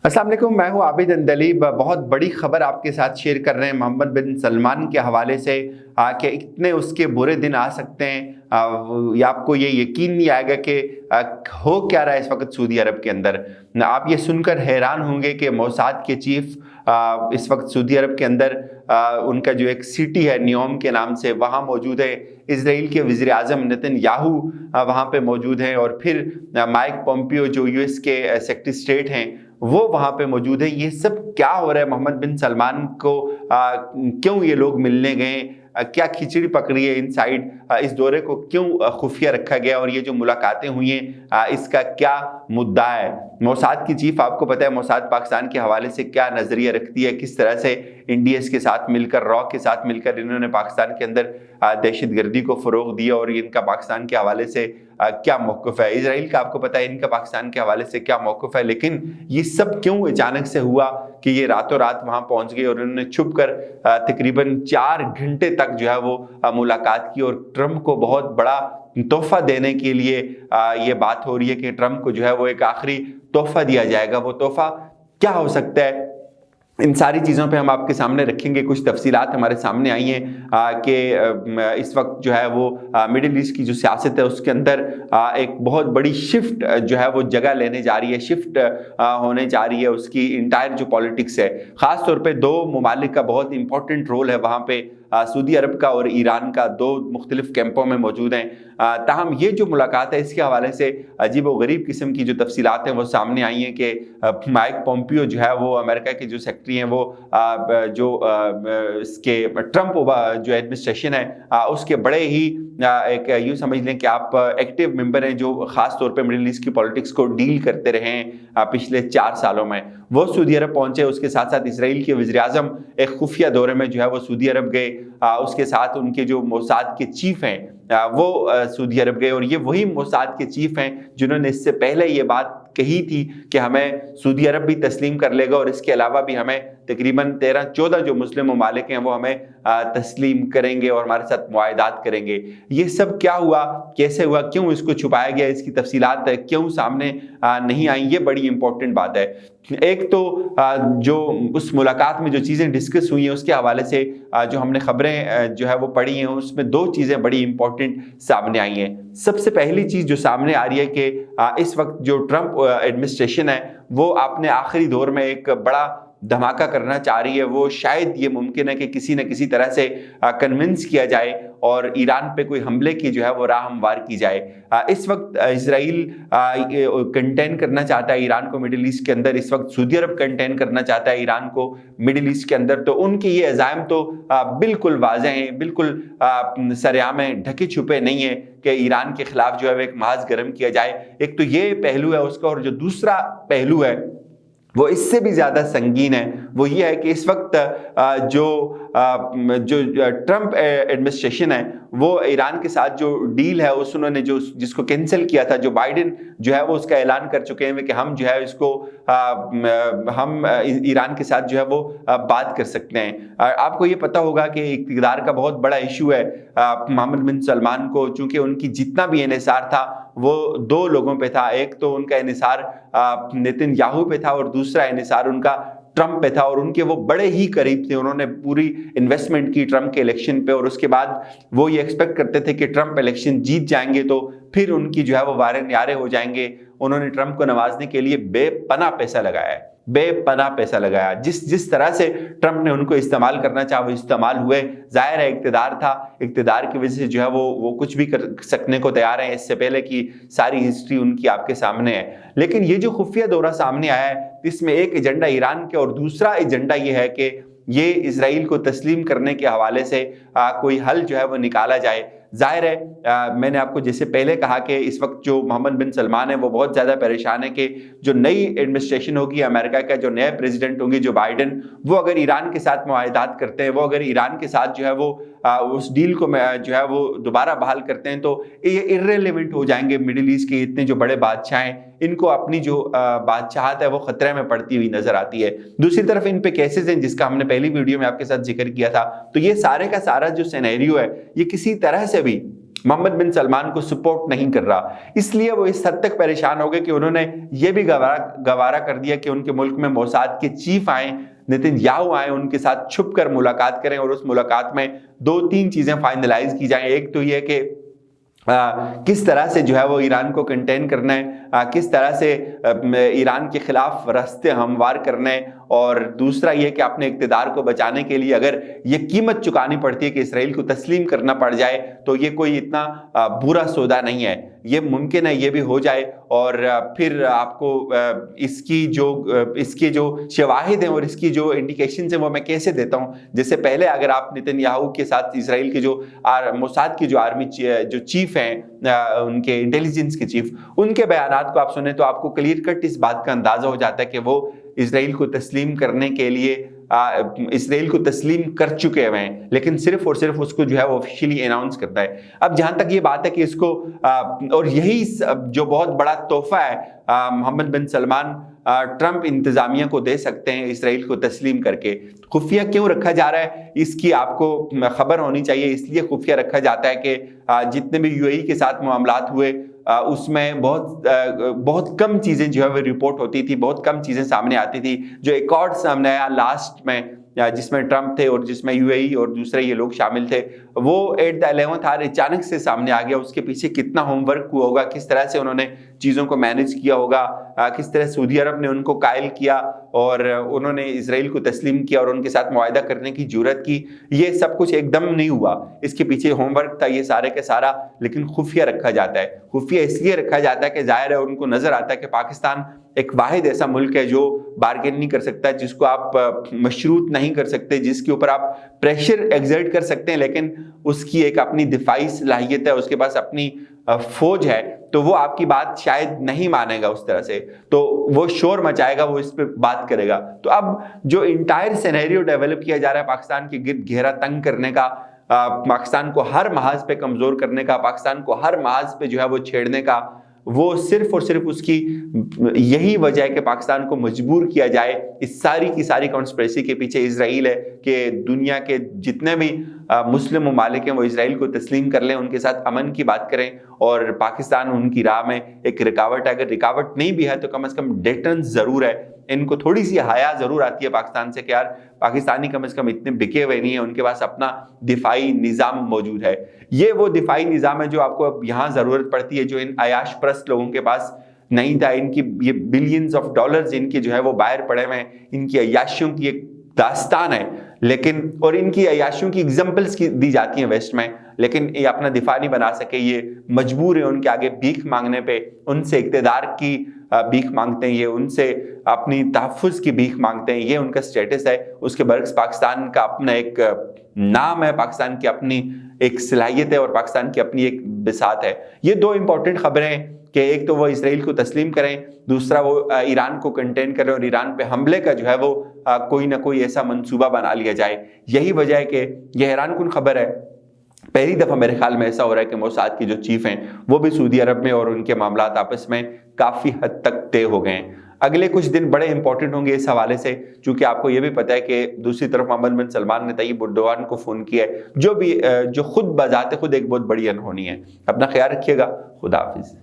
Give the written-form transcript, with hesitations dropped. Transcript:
अस्सलाम वालेकुम, मैं हूँ आबिद अंदलीब। बहुत बड़ी खबर आपके साथ शेयर कर रहे हैं मोहम्मद बिन सलमान के हवाले से कि इतने उसके बुरे दिन आ सकते हैं। या आपको ये यकीन नहीं आएगा कि हो क्या रहा है इस वक्त सऊदी अरब के अंदर। आप ये सुनकर हैरान होंगे कि मोसाद के चीफ इस वक्त सऊदी अरब के अंदर उनका जो एक सिटी है नियोम के नाम से, वहाँ मौजूद है। इसराइल के वज़ीर आज़म नेतन्याहू वहाँ पे मौजूद हैं, और फिर माइक पोम्पियो जो यूएस के सेक्रेटरी स्टेट हैं वो वहाँ पे मौजूद है। ये सब क्या हो रहा है? मोहम्मद बिन सलमान को क्यों ये लोग मिलने गए? क्या खिचड़ी पक रही है इनसाइड? इस दौरे को क्यों खुफिया रखा गया और ये जो मुलाकातें हुई हैं इसका क्या मुद्दा है? मोसाद की चीफ, आपको पता है मोसाद पाकिस्तान के हवाले से क्या नज़रिया रखती है, किस तरह से इंडियस के साथ मिलकर, रॉ के साथ मिलकर इन्होंने पाकिस्तान के अंदर दहशतगर्दी को फ़रोग दिया, और इनका पाकिस्तान के हवाले से क्या मौक़िफ़ है। इसराइल का आपको पता है इनका पाकिस्तान के हवाले से क्या मौक़िफ़ है। लेकिन ये सब क्यों अचानक से हुआ कि ये रातों रात वहाँ पहुँच गए और उन्होंने छुप कर तकरीबन 4 घंटे तक जो है वो मुलाकात की, और ट्रंप को बहुत बड़ा तोहफा देने के लिए ये बात हो रही है कि ट्रंप को जो है वो एक आखिरी तोहफा दिया जाएगा। वो तोहफा क्या हो सकता है? इन सारी चीज़ों पे हम आपके सामने रखेंगे। कुछ तफसीलात हमारे सामने आई हैं कि इस वक्त जो है वो मिडिल ईस्ट की जो सियासत है उसके अंदर एक बहुत बड़ी शिफ्ट जो है वो जगह लेने जा रही है, शिफ्ट होने जा रही है उसकी इंटायर जो पॉलिटिक्स है। ख़ास तौर पे 2 ममालिक का बहुत इंपॉर्टेंट रोल है वहाँ पे, सऊदी अरब का और ईरान का। 2 मुख्तलिफ कैंपों में मौजूद हैं। ताहम ये जो मुलाकात है इसके हवाले से अजीब व गरीब किस्म की जो तफसीलात हैं वो सामने आई हैं कि माइक पोम्पियो जो है वो अमेरिका के जो सेक्रेटरी हैं वो जो इसके ट्रंप जो एडमिनिस्ट्रेशन है उसके बड़े ही एक यूँ समझ लें कि आप एक्टिव मेंबर हैं, जो ख़ास तौर पे मिडिल ईस्ट की पॉलिटिक्स को डील करते रहे हैं पिछले 4 सालों में। वो सऊदी अरब पहुंचे। उसके साथ साथ इसराइल के वज़ीर आज़म एक खुफिया दौरे में जो है वो सऊदी अरब गए। उसके साथ उनके जो मोसाद के चीफ हैं वो सऊदी अरब गए, और ये वही मोसाद के चीफ हैं जिन्होंने इससे पहले ये बात कही थी कि हमें सऊदी अरब भी तस्लीम कर लेगा, और इसके अलावा भी हमें तकरीबन 13-14 जो मुस्लिम ममालिक हैं वो हमें तस्लीम करेंगे और हमारे साथ मुआहदात करेंगे। ये सब क्या हुआ, कैसे हुआ, क्यों इसको छुपाया गया, इसकी तफसीलात क्यों सामने नहीं आई, ये बड़ी इंपॉर्टेंट बात है। एक तो जो उस मुलाकात में जो चीज़ें डिस्कस हुई हैं उसके हवाले से जो हमने खबरें जो है वो पढ़ी हैं उसमें 2 चीज़ें बड़ी इंपॉर्टेंट सामने आई हैं। सबसे पहली चीज़ जो सामने आ रही है कि इस वक्त जो ट्रंप एडमिनिस्ट्रेशन है वो अपने आखिरी दौर में एक बड़ा धमाका करना चाह रही है। वो शायद ये मुमकिन है कि किसी न किसी तरह से कन्विंस किया जाए और ईरान पे कोई हमले की जो है वो राह हमवार की जाए। इस वक्त इसराइल कंटेन करना चाहता है ईरान को मिडिल ईस्ट के अंदर, इस वक्त सऊदी अरब कंटेन करना चाहता है ईरान को मिडिल ईस्ट के अंदर। तो उनके ये अज़ाइम तो बिल्कुल वाज़ेह हैं, बिल्कुल सरेआम हैं, ढके छुपे नहीं है कि ईरान के खिलाफ जो है वो एक महाज गर्म किया जाए। एक तो ये पहलू है उसका, और जो दूसरा पहलू है वो इससे भी ज़्यादा संगीन है। वो ये है कि इस वक्त जो ट्रंप एडमिनिस्ट्रेशन है वो ईरान के साथ जो डील है उस उन्होंने जो जिसको कैंसिल किया था, जो बाइडेन जो है वो उसका ऐलान कर चुके हैं कि हम जो है इसको हम ईरान के साथ जो है वो बात कर सकते हैं। आपको ये पता होगा कि इक़्तिदार का बहुत बड़ा इशू है मोहम्मद बिन सलमान को, चूँकि उनकी जितना भी इन्हिसार था वो 2 लोगों पे था। एक तो उनका इन्हिसार नेतन्याहू पे था और दूसरा इन्हिसार उनका ट्रंप पे था, और उनके वो बड़े ही करीब थे। उन्होंने पूरी इन्वेस्टमेंट की ट्रंप के इलेक्शन पे, और उसके बाद वो ये एक्सपेक्ट करते थे कि ट्रंप इलेक्शन जीत जाएंगे तो फिर उनकी जो है वो वारे न्यारे हो जाएंगे। उन्होंने ट्रंप को नवाजने के लिए बेपनाह पैसा लगाया है, बेपनाह पैसा लगाया। जिस तरह से ट्रंप ने उनको इस्तेमाल करना चाहा वो इस्तेमाल हुए। जाहिर है इक़्तिदार था, इक़्तिदार की वजह से जो है वो कुछ भी कर सकने को तैयार है। इससे पहले की सारी हिस्ट्री उनकी आपके सामने है। लेकिन ये जो खुफिया दौरा सामने आया है इसमें एक एजेंडा ईरान के और दूसरा एजेंडा ये है कि ये इसराइल को तस्लीम करने के हवाले से कोई हल जो है वो निकाला जाए। जाहिर है मैंने आपको जैसे पहले कहा कि इस वक्त जो मोहम्मद बिन सलमान है वो बहुत ज़्यादा परेशान है कि जो नई एडमिनिस्ट्रेशन होगी अमेरिका का, जो नए प्रेसिडेंट होंगे जो बाइडेन, वो अगर ईरान के साथ मुआहदात करते हैं, वो अगर ईरान के साथ जो है वो उस डील को जो है वो दोबारा बहाल करते हैं तो ये इर्रेलेवेंट हो जाएंगे। मिडिल ईस्ट के इतने जो बड़े बादशाह हैं इनको अपनी जो बादशाहत है वो खतरे में पड़ती हुई नजर आती है। दूसरी तरफ इन पे केसेस हैं जिसका हमने पहली वीडियो में आपके साथ जिक्र किया था। तो ये सारे का सारा जो सिनेरियो है ये किसी तरह से भी محمد بن سلمان کو سپورٹ نہیں کر رہا، اس لیے وہ اس حد تک پریشان ہو گئے کہ انہوں نے یہ بھی گوارا کر دیا کہ ان کے ملک میں موساد کے چیف آئیں، نتن یاہو آئیں، ان کے ساتھ چھپ کر ملاقات کریں اور اس ملاقات میں 2-3 چیزیں فائنلائز کی جائیں۔ ایک تو یہ کہ کس طرح سے جو ہے وہ ایران کو کنٹین کرنا ہے، کس طرح سے ایران کے خلاف راستے ہموار کرنا ہے، اور دوسرا یہ کہ اپنے اقتدار کو بچانے کے لیے اگر یہ قیمت چکانی پڑتی ہے کہ اسرائیل کو تسلیم کرنا پڑ جائے تو یہ کوئی اتنا برا سودا نہیں ہے، یہ ممکن ہے یہ بھی ہو جائے۔ اور پھر آپ کو اس کے جو شواہد ہیں اور اس کی جو انڈیکیشنز ہیں وہ میں کیسے دیتا ہوں۔ جیسے پہلے اگر آپ نتن یاہو کے ساتھ اسرائیل کے جو موساد کی جو آرمی جو چیف ہیں، ان کے انٹیلیجنس کے چیف، ان کے بیانات کو آپ سنیں تو آپ کو کلیئر کٹ اس بات کا اندازہ ہو جاتا ہے کہ وہ اسرائیل کو تسلیم کرنے کے لیے اسرائیل کو تسلیم کر چکے ہوئے ہیں، لیکن صرف اور صرف اس کو جو ہے وہ آفیشیلی اناؤنس کرتا ہے۔ اب جہاں تک یہ بات ہے کہ اس کو اور یہی جو بہت بڑا تحفہ ہے محمد بن سلمان ٹرمپ انتظامیہ کو دے سکتے ہیں اسرائیل کو تسلیم کر کے۔ خفیہ کیوں رکھا جا رہا ہے اس کی آپ کو خبر ہونی چاہیے، اس لیے خفیہ رکھا جاتا ہے کہ جتنے بھی UAE کے ساتھ معاملات ہوئے اس میں بہت کم چیزیں جو ہے وہ رپورٹ ہوتی تھی، بہت کم چیزیں سامنے آتی تھی۔ جو ایکارڈ سامنے آیا لاسٹ میں جس میں ٹرمپ تھے اور جس میں UAE اور دوسرے یہ لوگ شامل تھے، وہ ایٹ دا 11th آور اچانک سے سامنے آ گیا۔ اس کے پیچھے کتنا ہوم ورک ہوا ہوگا، کس طرح سے انہوں نے چیزوں کو مینیج کیا ہوگا، کس طرح سعودی عرب نے ان کو قائل کیا اور انہوں نے اسرائیل کو تسلیم کیا اور ان کے ساتھ معاہدہ کرنے کی جرات کی، یہ سب کچھ ایک دم نہیں ہوا، اس کے پیچھے ہوم ورک تھا یہ سارے کا سارا، لیکن خفیہ رکھا جاتا ہے۔ خفیہ اس لیے رکھا جاتا ہے کہ ظاہر ہے ان کو نظر آتا ہے کہ پاکستان ایک واحد ایسا ملک ہے جو بارگین نہیں کر سکتا، جس کو آپ مشروط نہیں کر سکتے، جس کے اوپر آپ پریشر ایگزرٹ کر سکتے ہیں، لیکن اس کی ایک اپنی دفاعی صلاحیت ہے، اس کے پاس اپنی فوج ہے، تو وہ آپ کی بات شاید نہیں مانے گا اس طرح سے، تو وہ شور مچائے گا، وہ اس پہ بات کرے گا۔ تو اب جو انٹائر سینیریو ڈیولپ کیا جا رہا ہے پاکستان کے گرد گھیرا تنگ کرنے کا، پاکستان کو ہر محاذ پہ کمزور کرنے کا، پاکستان کو ہر محاذ پہ جو ہے وہ چھیڑنے کا، وہ صرف اور صرف اس کی یہی وجہ ہے کہ پاکستان کو مجبور کیا جائے۔ اس ساری کی ساری کانسپریسی کے پیچھے اسرائیل ہے کہ دنیا کے جتنے بھی مسلم ممالک ہیں وہ اسرائیل کو تسلیم کر لیں، ان کے ساتھ امن کی بات کریں، اور پاکستان ان کی راہ میں ایک رکاوٹ ہے۔ اگر رکاوٹ نہیں بھی ہے تو کم از کم ڈیٹرنس ضرور ہے، ان کو تھوڑی سی حیا ضرور آتی ہے پاکستان سے کہ یار پاکستانی کم از کم اتنے بکے ہوئے نہیں ہیں، ان کے پاس اپنا دفاعی نظام موجود ہے۔ یہ وہ دفاعی نظام ہے جو آپ کو اب یہاں ضرورت پڑتی ہے، جو ان عیاش پرست لوگوں کے پاس نہیں تھا۔ ان کی یہ بلینز آف ڈالرز ان کے جو ہے وہ باہر پڑے ہوئے ہیں، ان کی عیاشیوں کی ایک داستان ہے، لیکن اور ان کی عیاشیوں کی ایگزامپلس دی جاتی ہیں ویسٹ میں، لیکن یہ اپنا دفاع نہیں بنا سکے، یہ مجبور ہیں ان کے آگے بھیک مانگنے پہ، ان سے اقتدار کی بھیک مانگتے ہیں، یہ ان سے اپنی تحفظ کی بھیک مانگتے ہیں، یہ ان کا سٹیٹس ہے۔ اس کے برعکس پاکستان کا اپنا ایک نام ہے، پاکستان کی اپنی ایک صلاحیت ہے اور پاکستان کی اپنی ایک بساط ہے۔ یہ دو امپورٹنٹ خبریں ہیں کہ ایک تو وہ اسرائیل کو تسلیم کریں، دوسرا وہ ایران کو کنٹین کریں اور ایران پہ حملے کا جو ہے وہ کوئی نہ کوئی ایسا منصوبہ بنا لیا جائے۔ یہی وجہ ہے کہ یہ حیران کن خبر ہے، پہلی دفعہ میرے خیال میں ایسا ہو رہا ہے کہ موساد کے جو چیف ہیں وہ بھی سعودی عرب میں اور ان کے معاملات آپس میں کافی حد تک طے ہو گئے ہیں۔ اگلے کچھ دن بڑے امپورٹنٹ ہوں گے اس حوالے سے، چونکہ آپ کو یہ بھی پتہ ہے کہ دوسری طرف محمد بن سلمان نے طیب اردوان کو فون کیا ہے، جو خود بذات خود ایک بہت بڑی انہونی ہے۔ اپنا خیال رکھیے گا، خدا حافظ۔